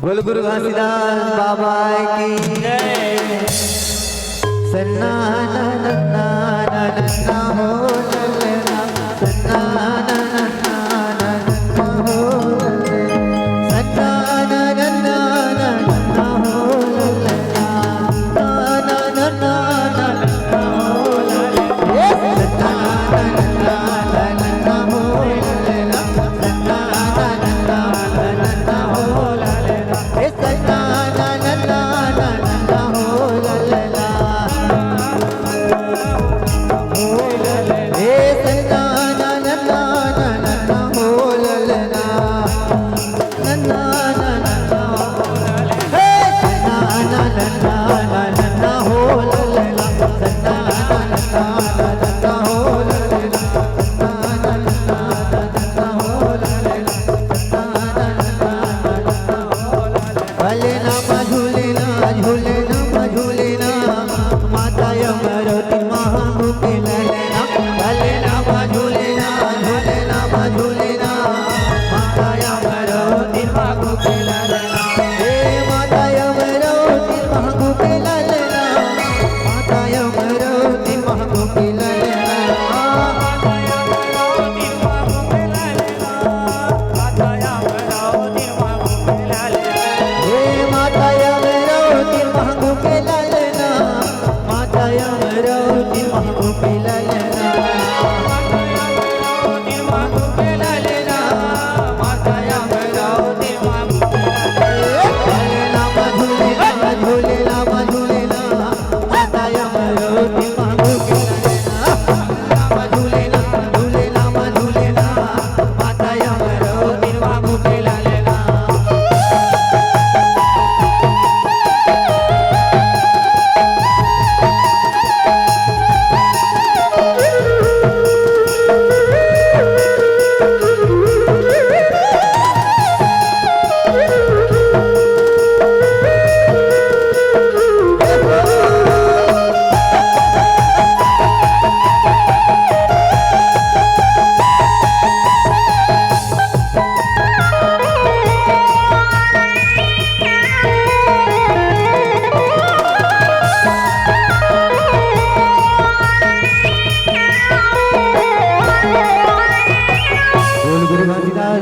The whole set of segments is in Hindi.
बोल गुरु घासीदास बाबा की जय। सन्ना ना ना ना ना ना हो ललना, सन्ना ना ना ना ना हो ललना, सन्ना ना ना ना ना हो ललना, ना ना ना ना ना हो ललना, सन्ना ना ना ना हो ललना, सन्ना ना ना ना हो ललना, सन्ना ना ना ना हो ललना।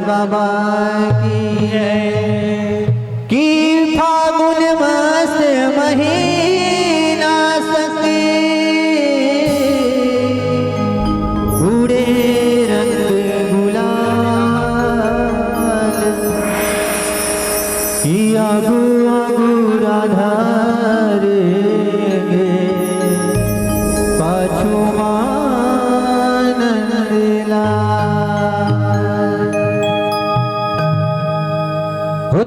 बाबा की जय। की फागुन मस्त महीना सके उड़े रंग गुलाल, की आगू आगू राधा रे पाछू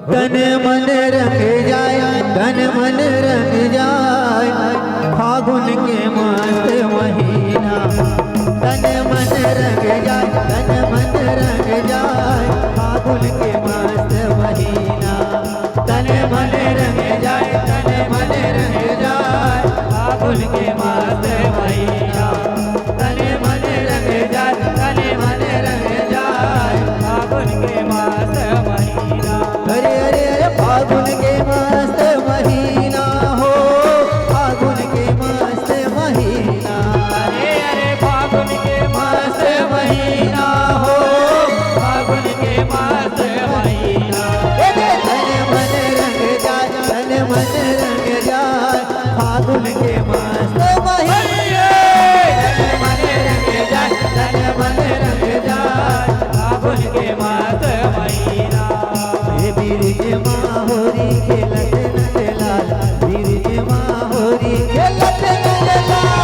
तन मन रंग जाय, तन मन रंग जाय फागुन के मस्त महीना, तन मन रंग जाय, तन मन रंग जाय फागुन के मस्त महीना, तन मन रंग जाय, तन मन रंग जाय फागुन के मस्त महीना, तन मन रंग जाय, तन मन रंग जाय फागुन के मस्त महीना। अरे अरे अरे फागुन के मस्त महीना हो, फागुन के मस्त महीना, अरे अरे फागुन के मस्त महीना हो, फागुन के मस्त महीना। तन मन रंग जाय, तन मन रंग जाय फागुन के मस्त महीना, तन मन रंग जाय, तन मन रंग जाय फागुन के मस्त महीना। बिरज माहोरी खेलत नंदलाल, बिरज माहोरी खेलत नंदलाल,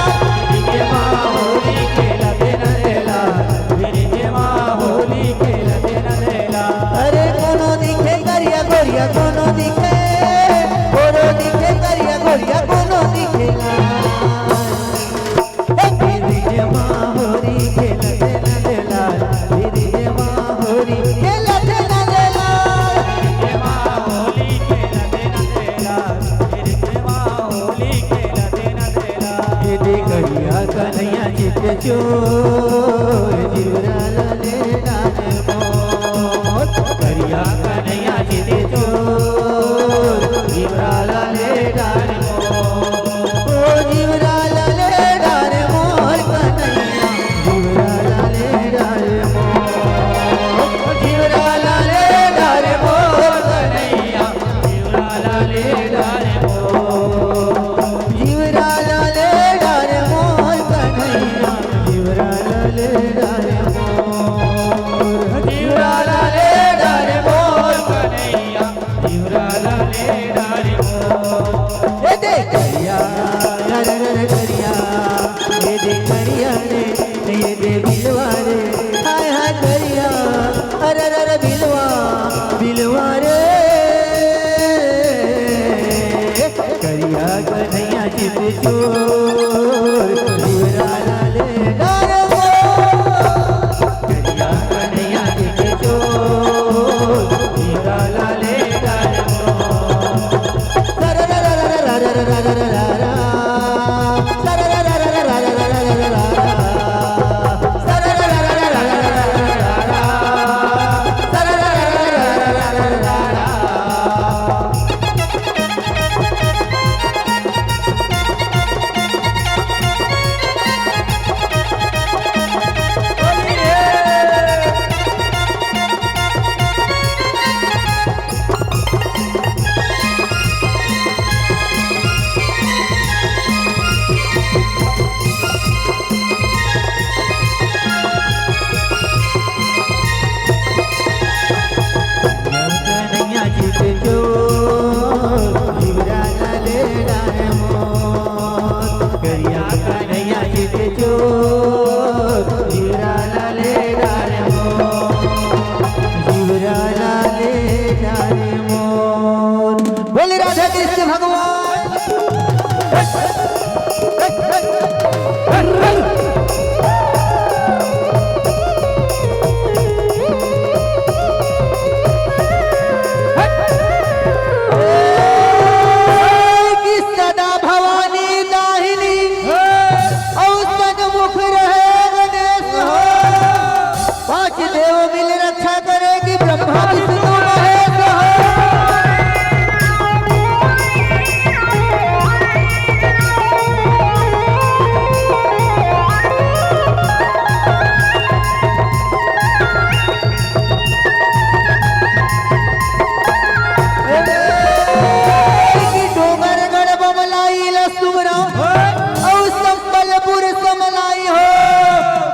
बिरज माहोरी खेलत नंदलाल, बिरज माहोरी खेलत नंदलाल। अरे कोनो दिखे करिया गोरिया, कोनो दिखे गोरो दिखे करिया गोरिया, कोनो दिखे बिरज माहोरी खेलत नंदलाल, बिरज माहोरी खेलत नंदलाल, कन्हैया चित चोर जीवराल ले डाले मोर, करिया कन्हैया चित चोर कृष्ण भगवान। सदा भवानी दाहिनी औसत मुख रहे गणेश हो। पांच देव मिल रक्षा करेगी ब्रह्मा विष्णु महेश हो।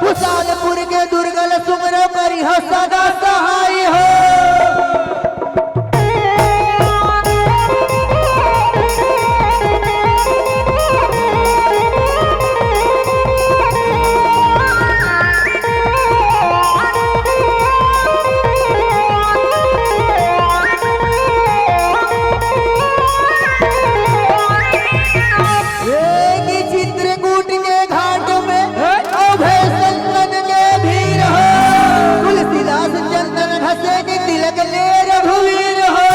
कुशालपुर के दुर्गल सुमरो करी हो सदा सहाय हो। चित्रकूट के घाट में अभय संतन के भीड़ हो। तुलसीदास चंदन घसे के तिलक ले रघुवीर हो।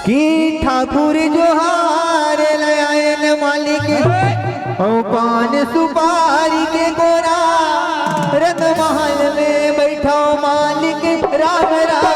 की ठाकुर जोहार लयायन मालिक औ पान सुपारी के गोरा। रंग महल में बैठो मालिक राम राम।